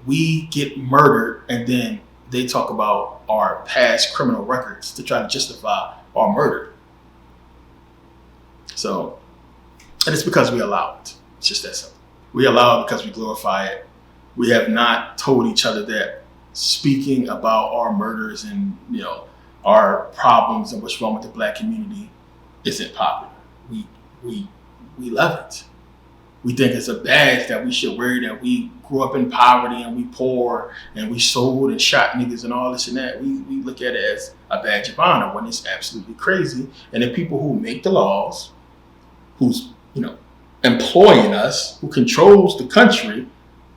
We get murdered, and then they talk about our past criminal records to try to justify our murder. So, and it's because we allow it. It's just that simple. We allow it because we glorify it. We have not told each other that speaking about our murders and our problems and what's wrong with the Black community isn't popular. We love it. We think it's a badge that we should wear, that we grew up in poverty and we poor and we sold and shot niggas and all this and that. We look at it as a badge of honor when it's absolutely crazy. And the people who make the laws, who's employing us, who controls the country,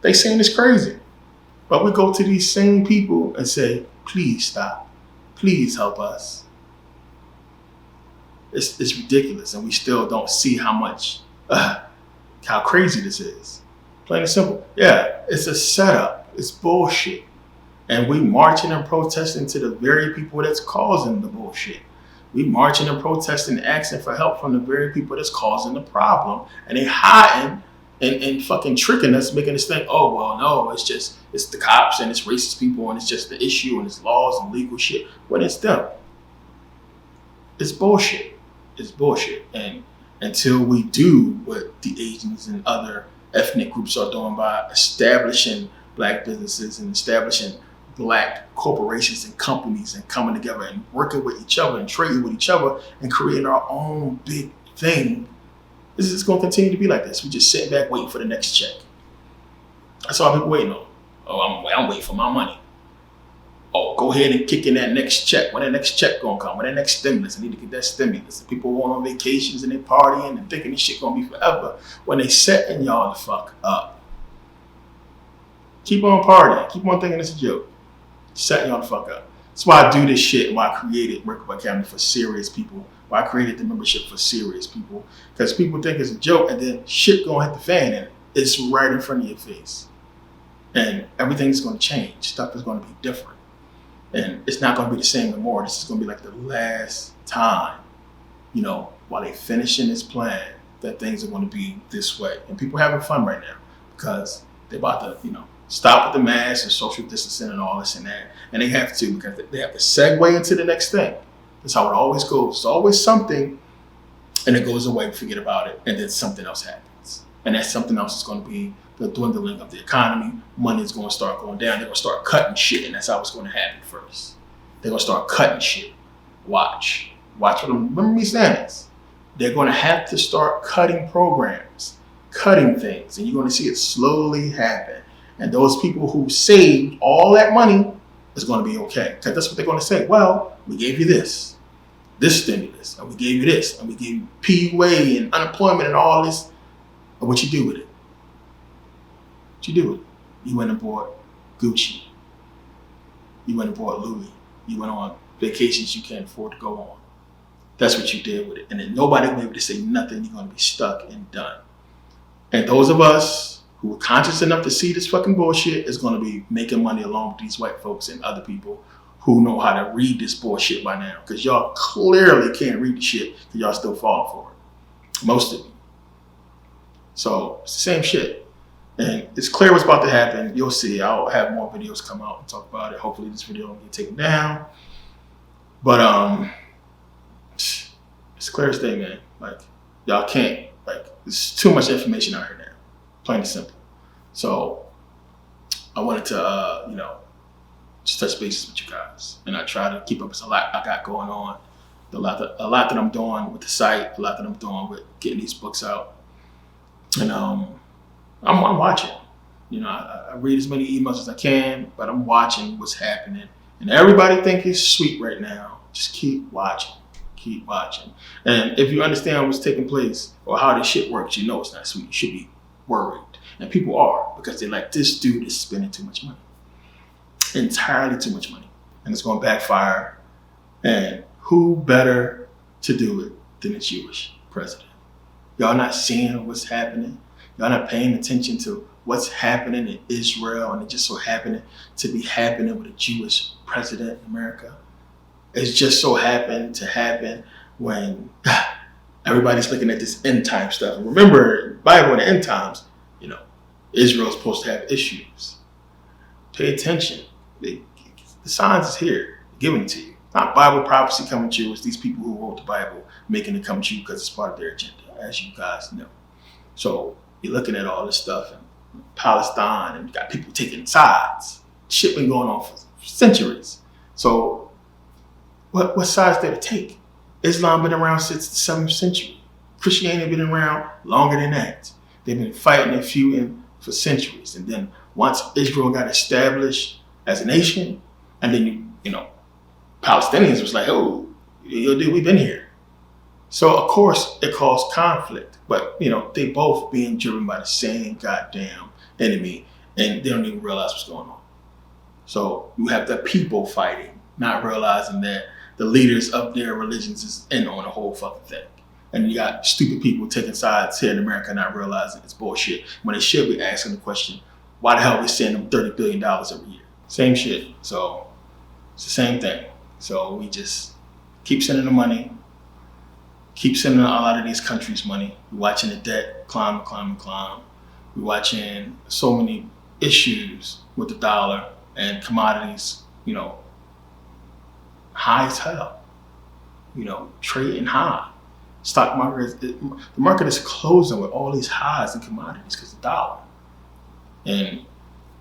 they saying it's crazy. But we go to these same people and say, please stop. Please help us. It's ridiculous, and we still don't see how crazy this is. Plain and simple. Yeah, it's a setup. It's bullshit. And we marching and protesting to the very people that's causing the bullshit. We marching and protesting, asking for help from the very people that's causing the problem. And they hiding and fucking tricking us, making us think, oh, well, no, it's the cops and it's racist people and it's just the issue and it's laws and legal shit. When it's them. It's bullshit. It's bullshit. And until we do what the Asians and other ethnic groups are doing by establishing Black businesses and establishing Black corporations and companies and coming together and working with each other and trading with each other and creating our own big thing, this is going to continue to be like this. We just sit back waiting for the next check. That's all people waiting on. Oh, I'm waiting for my money. Oh, go ahead and kick in that next check. When that next check gonna come? When that next stimulus? I need to get that stimulus. The people going on vacations and they partying and thinking this shit gonna be forever. When they setting y'all the fuck up. Keep on partying. Keep on thinking it's a joke. Setting y'all the fuck up. That's why I do this shit and why I created Merkabah Academy for serious people. Why I created the membership for serious people. Because people think it's a joke and then shit gonna hit the fan and it's right in front of your face. And everything's gonna change. Stuff is gonna be different. And it's not going to be the same anymore. This is going to be like the last time, while they finishing this plan, that things are going to be this way. And people having fun right now because they're about to, stop with the masks and social distancing and all this and that. And they have to because they have to segue into the next thing. That's how it always goes. It's always something and it goes away, we forget about it, and then something else happens. And that something else is going to be the dwindling of the economy. Money is going to start going down. They're going to start cutting shit, and that's how it's going to happen first. They're going to start cutting shit. Watch what remember me saying this. They're going to have to start cutting programs, cutting things, and you're going to see it slowly happen. And those people who saved all that money is going to be okay. Because that's what they're going to say. Well, we gave you this stimulus, and we gave you this, and we gave you PUA and unemployment and all this. And what you do with it? What you do with it? You went and bought Gucci. You went and bought Louis. You went on vacations you can't afford to go on. That's what you did with it. And then nobody will be able to say nothing. You're going to be stuck and done. And those of us who are conscious enough to see this fucking bullshit is going to be making money along with these white folks and other people who know how to read this bullshit by now. Because y'all clearly can't read the shit because y'all still falling for it. Most of you. So it's the same shit. And it's clear what's about to happen. You'll see. I'll have more videos come out and talk about it. Hopefully this video won't get taken down. But it's clear as day, man. Like, y'all can't, like, there's too much information out here now. Plain and simple. So I wanted to, just touch bases with you guys. And I try to keep up with a lot I got going on. A lot that I'm doing with the site, a lot that I'm doing with getting these books out. And I'm watching. I read as many emails as I can, but I'm watching what's happening. And everybody think it's sweet right now. Just keep watching. Keep watching. And if you understand what's taking place or how this shit works, you know it's not sweet. You should be worried. And people are, because they're like, this dude is spending too much money. Entirely too much money. And it's going to backfire. And who better to do it than a Jewish president? Y'all not seeing what's happening. Y'all not paying attention to what's happening in Israel, and it just so happened to be happening with a Jewish president in America. It's just so happened to happen when everybody's looking at this end time stuff. And remember, the Bible in the end times, Israel's supposed to have issues. Pay attention. The signs is here, giving it to you. Not Bible prophecy coming to you. It's these people who wrote the Bible making it come to you because it's part of their agenda, as you guys know. So you're looking at all this stuff in Palestine, and you got people taking sides. Shit been going on for centuries. So what sides there to take? Islam been around since the 7th century. Christianity been around longer than that. They've been fighting and feuding for centuries. And then once Israel got established as a nation, and then Palestinians was like, oh, dude, we've been here. So of course it caused conflict, but they both being driven by the same goddamn enemy, and they don't even realize what's going on. So you have the people fighting, not realizing that the leaders of their religions is in on the whole fucking thing. And you got stupid people taking sides here in America, not realizing it's bullshit, when they should be asking the question, why the hell are we sending them $30 billion every year? Same shit. So it's the same thing. So we just keep sending the money, keep sending a lot of these countries money. We're watching the debt climb. We're watching so many issues with the dollar and commodities, high as hell. Trading high. Stock market, the market is closing with all these highs in commodities because of the dollar. And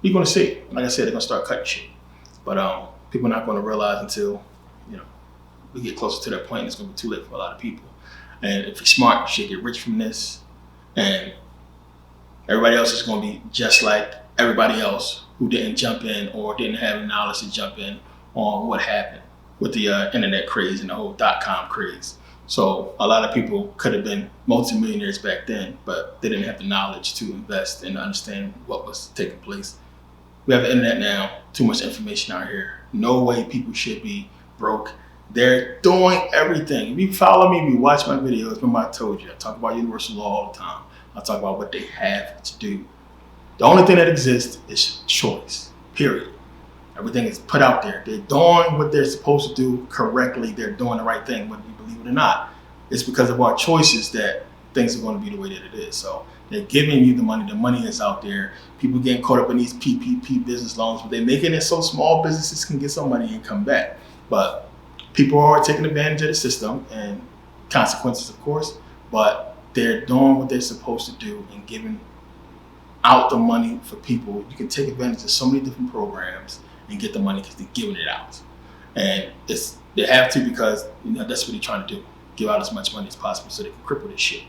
you're going to see, like I said, they're going to start cutting shit. But people are not going to realize until, we get closer to that point, it's going to be too late for a lot of people. And if you're smart, you should get rich from this. And everybody else is going to be just like everybody else who didn't jump in or didn't have the knowledge to jump in on what happened with the internet craze and the whole .com craze. So a lot of people could have been multimillionaires back then, but they didn't have the knowledge to invest and understand what was taking place. We have the internet now, too much information out here. No way people should be broke. They're doing everything. If you follow me, if you watch my videos, remember I told you, I talk about universal law all the time. I talk about what they have to do. The only thing that exists is choice, period. Everything is put out there. They're doing what they're supposed to do correctly. They're doing the right thing, whether you believe it or not. It's because of our choices that things are going to be the way that it is. So they're giving you the money. The money is out there. People getting caught up in these PPP business loans, but they're making it so small businesses can get some money and come back. But people are taking advantage of the system and consequences, of course, but they're doing what they're supposed to do and giving out the money for people. You can take advantage of so many different programs and get the money because they're giving it out. And they have to because that's what they're trying to do. Give out as much money as possible so they can cripple this shit.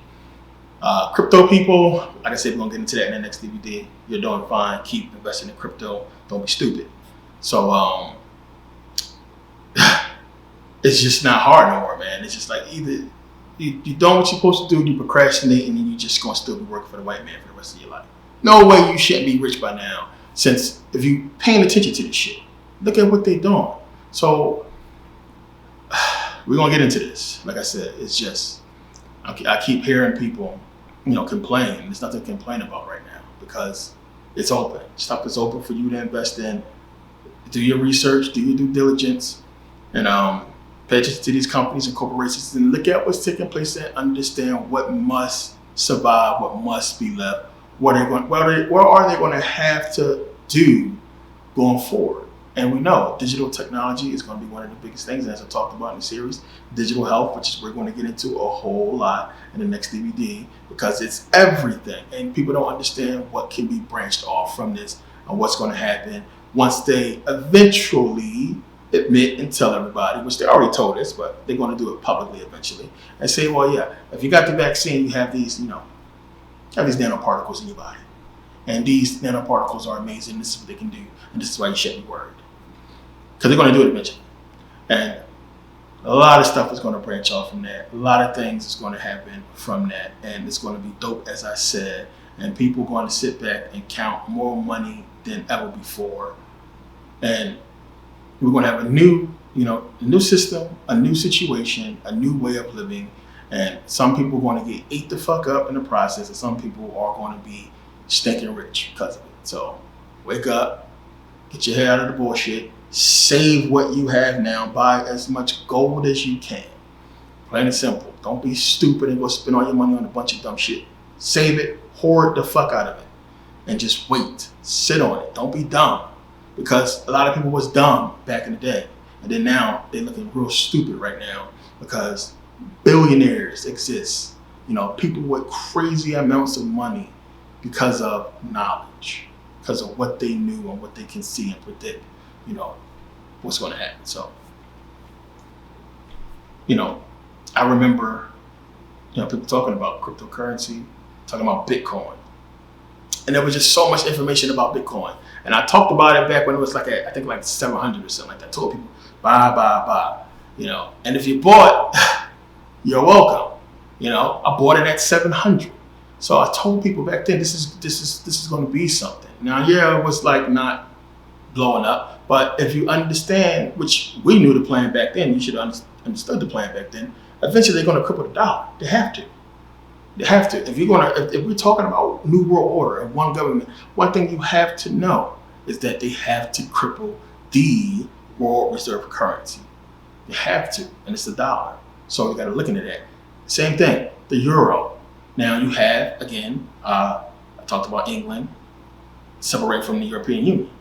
Crypto people, like I said, we're going to get into that in the next DVD. You're doing fine. Keep investing in crypto. Don't be stupid. So it's just not hard no more, man. It's just like either you're doing what you're supposed to do, you procrastinate, and then you're just going to still be working for the white man for the rest of your life. No way you shouldn't be rich by now, since if you're paying attention to this shit, look at what they're doing. So we're going to get into this. Like I said, it's just, I keep hearing people complain. There's nothing to complain about right now because it's open. Stuff is open for you to invest in. Do your research, do your due diligence, and pay attention to these companies and corporations and look at what's taking place and understand what must survive, what must be left, what are they going to have to do going forward. And we know digital technology is going to be one of the biggest things, as I talked about in the series, digital health, which is we're going to get into a whole lot in the next DVD because it's everything. And people don't understand what can be branched off from this and what's going to happen once they eventually admit and tell everybody, which they already told us, but they're going to do it publicly eventually, and say, well, yeah, if you got the vaccine, you have these, have these nanoparticles in your body. And these nanoparticles are amazing. This is what they can do. And this is why you shouldn't be worried. Because they're going to do it eventually. And a lot of stuff is going to branch off from that. A lot of things is going to happen from that. And it's going to be dope, as I said. And people are going to sit back and count more money than ever before. And we're going to have a new system, a new situation, a new way of living. And some people are going to get ate the fuck up in the process. And some people are going to be stinking rich because of it. So wake up, get your head out of the bullshit. Save what you have now. Buy as much gold as you can. Plain and simple. Don't be stupid and go spend all your money on a bunch of dumb shit. Save it. Hoard the fuck out of it. And just wait. Sit on it. Don't be dumb. Because a lot of people was dumb back in the day. And then now they're looking real stupid right now. Because billionaires exist. People with crazy amounts of money because of knowledge. Because of what they knew and what they can see and predict. What's going to happen. So, I remember, people talking about cryptocurrency, talking about Bitcoin. And there was just so much information about Bitcoin. And I talked about it back when it was like, I think like 700 or something like that. I told people, buy. And if you bought, you're welcome. I bought it at 700. So I told people back then, this is going to be something. Now, yeah, it was like not blowing up. But if you understand, which we knew the plan back then, you should have understood the plan back then. Eventually, they're going to cripple the dollar. They have to. If we're talking about New World Order and one government, one thing you have to know is that they have to cripple the world reserve currency. They have to, and it's the dollar. So you got to look into that. Same thing, the euro. Now you have, again, I talked about England separate from the European Union.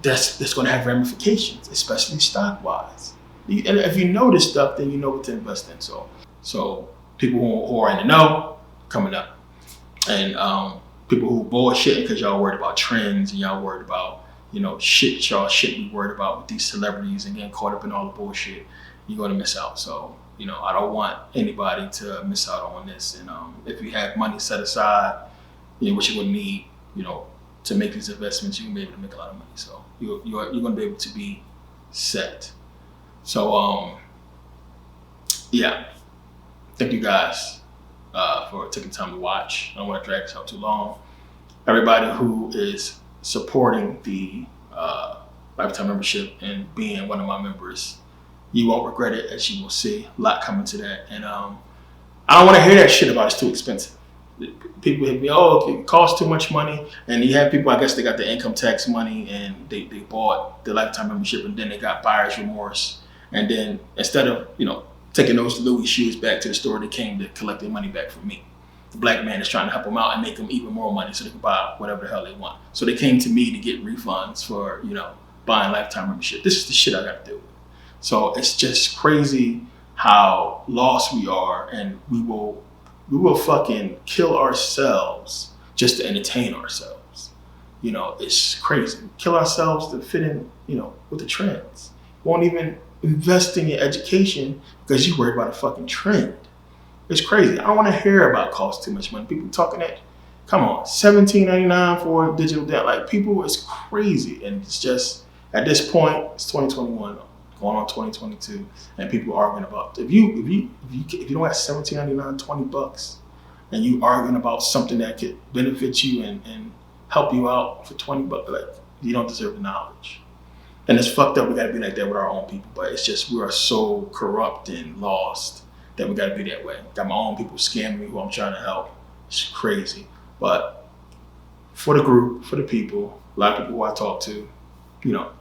That's going to have ramifications, especially stock-wise. And if you know this stuff, then you know what to invest in. So people who are in the know, coming up. And people who bullshit because y'all worried about trends and y'all worried about, shit y'all shouldn't be worried about with these celebrities and getting caught up in all the bullshit, you're going to miss out. So, I don't want anybody to miss out on this. And if you have money set aside, which you would need, to make these investments, you can be able to make a lot of money. So you're going to be able to be set. So, thank you guys for taking time to watch. I don't want to drag this out too long. Everybody who is supporting the lifetime membership and being one of my members, you won't regret it, as you will see. A lot coming to that. And I don't want to hear that shit about it's too expensive. People hit me, it costs too much money. And you have people, I guess they got the income tax money and they bought the lifetime membership and then they got buyer's remorse. And then instead of, taking those Louis shoes back to the store, they came to collect their money back from me. The black man is trying to help them out and make them even more money so they can buy whatever the hell they want. So they came to me to get refunds for, buying lifetime membership. This is the shit I got to do. So it's just crazy how lost we are, and we will fucking kill ourselves just to entertain ourselves. It's crazy. We kill ourselves to fit in, with the trends. Won't even invest in your education because you're worried about a fucking trend. It's crazy. I don't want to hear about cost too much money. People talking that, come on, $17.99 for digital debt. Like, people, it's crazy. And it's just, at this point, it's 2021, going on 2022, and people arguing about, if you don't have $17.99, $20, and you arguing about something that could benefit you and help you out for $20, like, you don't deserve the knowledge. And it's fucked up. We got to be like that with our own people. But it's just, we are so corrupt and lost that we got to be that way. Got my own people scamming me who I'm trying to help. It's crazy. But for the group, for the people, a lot of people who I talk to,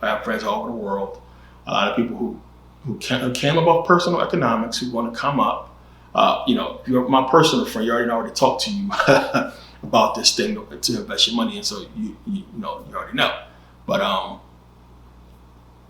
I have friends all over the world. A lot of people who came above personal economics who want to come up. If you're my personal friend, you already talked to you about this thing to invest your money in, so you already know. But I've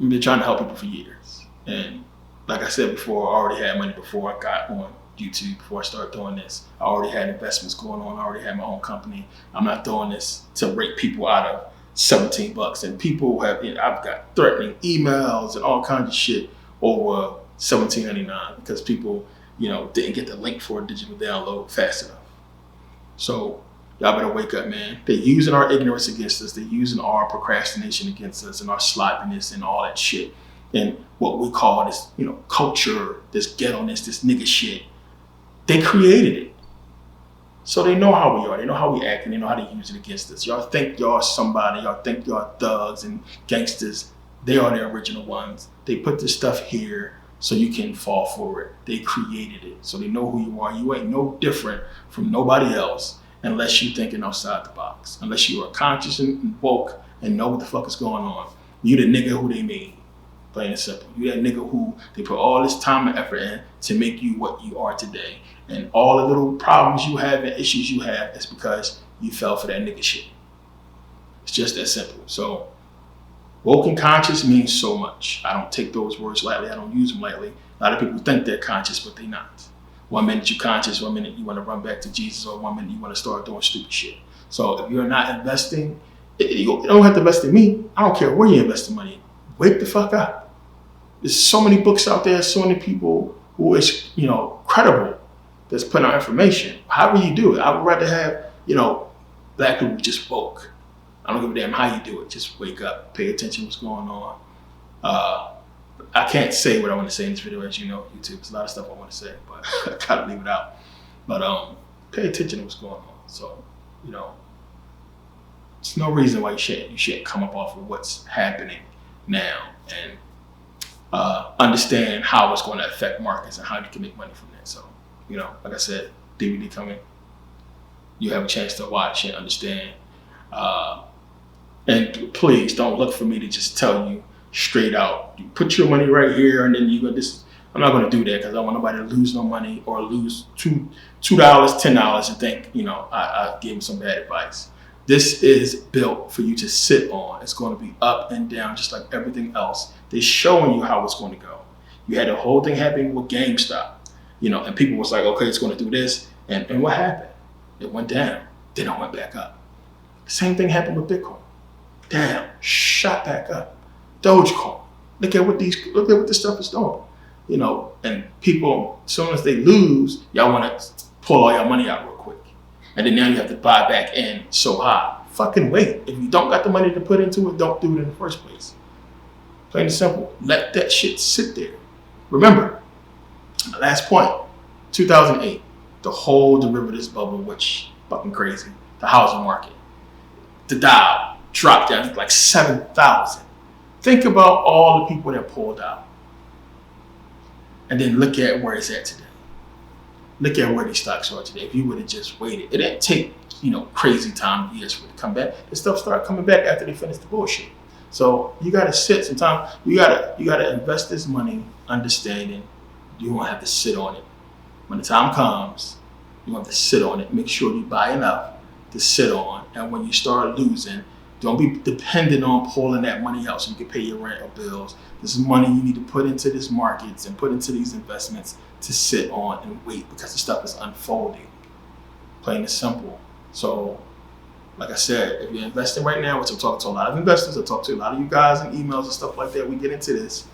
been trying to help people for years, and like I said before, I already had money before I got on YouTube. Before I started doing this, I already had investments going on. I already had my own company. I'm not doing this to rake people out of $17, and people have. I've got threatening emails and all kinds of shit over $17.99 because people, didn't get the link for a digital download fast enough. So y'all better wake up, man. They're using our ignorance against us. They're using our procrastination against us and our sloppiness and all that shit. And what we call this, culture, this ghetto-ness, this nigga shit. They created it. So they know how we are. They know how we act, and they know how to use it against us. Y'all think y'all somebody. Y'all think y'all thugs and gangsters. They are the original ones. They put this stuff here so you can fall for it. They created it. So they know who you are. You ain't no different from nobody else unless you're thinking outside the box. Unless you are conscious and woke and know what the fuck is going on. You the nigga who they made. Plain and simple. You that nigga who they put all this time and effort in to make you what you are today. And all the little problems you have and issues you have is because you fell for that nigga shit. It's just that simple. So woke and conscious means so much. I don't take those words lightly. I don't use them lightly. A lot of people think they're conscious, but they're not. 1 minute you're conscious, 1 minute you want to run back to Jesus, or 1 minute you want to start doing stupid shit. So if you're not investing, you don't have to invest in me. I don't care where you invest the money. Wake the fuck up. There's so many books out there, so many people who is, credible that's putting out information. However you do it, I would rather have, black people just woke. I don't give a damn how you do it. Just wake up, pay attention to what's going on. I can't say what I want to say in this video, as you know, YouTube. There's a lot of stuff I want to say, but I gotta leave it out. But pay attention to what's going on. So, there's no reason why you shouldn't come up off of what's happening now and understand how it's going to affect markets and how you can make money from that. So, like I said, DVD coming. You have a chance to watch and understand. And please don't look for me to just tell you straight out, you put your money right here and then you go this. I'm not going to do that because I don't want nobody to lose no money or lose $2, $10 and think, I gave them some bad advice. This is built for you to sit on. It's going to be up and down just like everything else. They're showing you how it's going to go. You had the whole thing happening with GameStop, and people was like, okay, it's going to do this. And what happened? It went down. Then it went back up. Same thing happened with Bitcoin. Down, shot back up. Dogecoin. Look at what this stuff is doing. And people, as soon as they lose, y'all want to pull all your money out real quick. And then now you have to buy back in so high. Fucking wait. If you don't got the money to put into it, don't do it in the first place. Plain and simple. Let that shit sit there. Remember, last point, 2008, the whole derivatives bubble, which fucking crazy. The housing market. The Dow dropped down to like 7,000. Think about all the people that pulled out. And then look at where it's at today. Look at where these stocks are today. If you would have just waited, it didn't take, crazy time years for it to come back. This stuff started coming back after they finished the bullshit. So you gotta sit sometimes. You gotta invest this money, understanding you won't have to sit on it. When the time comes, you want to sit on it. Make sure you buy enough to sit on. And when you start losing, don't be dependent on pulling that money out so you can pay your rent or bills. This is money you need to put into these markets and put into these investments to sit on and wait because the stuff is unfolding. Plain and simple. So, like I said, if you're investing right now, which I'm talking to a lot of investors, I talk to a lot of you guys in emails and stuff like that, we get into this.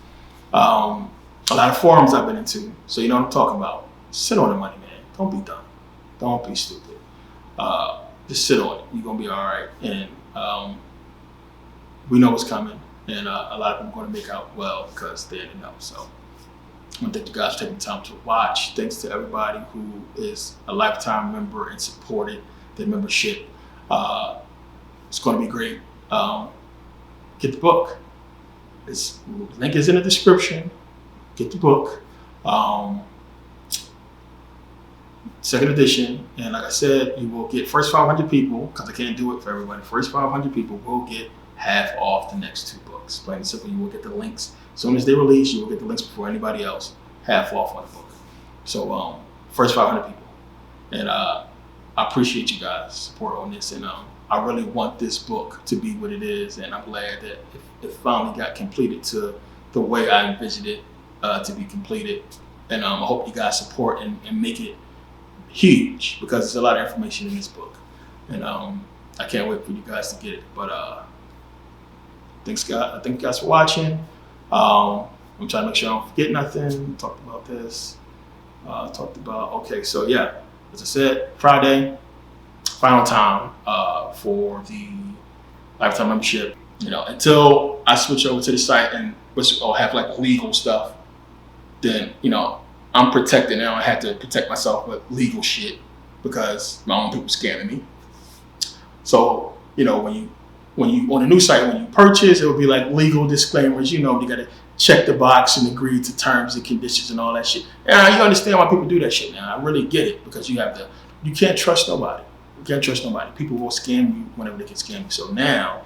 A lot of forums I've been into, so you know what I'm talking about. Sit on the money, man. Don't be dumb. Don't be stupid. Just sit on it. You're going to be all right. And we know what's coming. And a lot of people are going to make out well because they didn't know. So I want to thank you guys for taking the time to watch. Thanks to everybody who is a lifetime member and supported their membership. It's going to be great. Get the book. The link is in the description. Get the book. second edition, and like I said, you will get first 500 people, because I can't do it for everybody. First 500 people will get half off the next 2 books. Plain and simple, you will get the links. As soon as they release, you will get the links before anybody else. Half off on the book. So first 500 people. And I appreciate you guys' support on this. And I really want this book to be what it is. And I'm glad that it finally got completed to the way I envisioned it to be completed. And I hope you guys support and make it huge, because there's a lot of information in this book. And I can't wait for you guys to get it. But thank you guys for watching. I'm trying to make sure I don't forget nothing. Talked about this. Okay, so yeah, as I said, Friday, final time for the lifetime membership. You know, until I switch over to the site and have like legal stuff, then, you know, I'm protected. Now I have to protect myself with legal shit because my own people scamming me. So, you know, when you on a new site, when you purchase, it will be like legal disclaimers. You know, you got to check the box and agree to terms and conditions and all that shit. And you understand why people do that shit now. I really get it, because you can't trust nobody. You can't trust nobody. People will scam you whenever they can scam you. So now,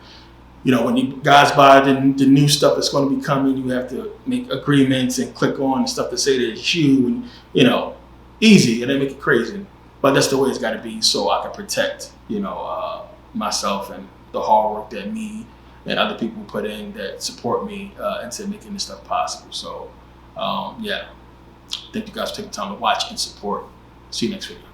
you know, when you guys buy the new stuff that's going to be coming, you have to make agreements and click on stuff to say that it's you, and, you know, easy, and they make it crazy. But that's the way it's got to be, so I can protect, you know, myself and the hard work that me and other people put in that support me into making this stuff possible. So, yeah, thank you guys for taking time to watch and support. See you next video.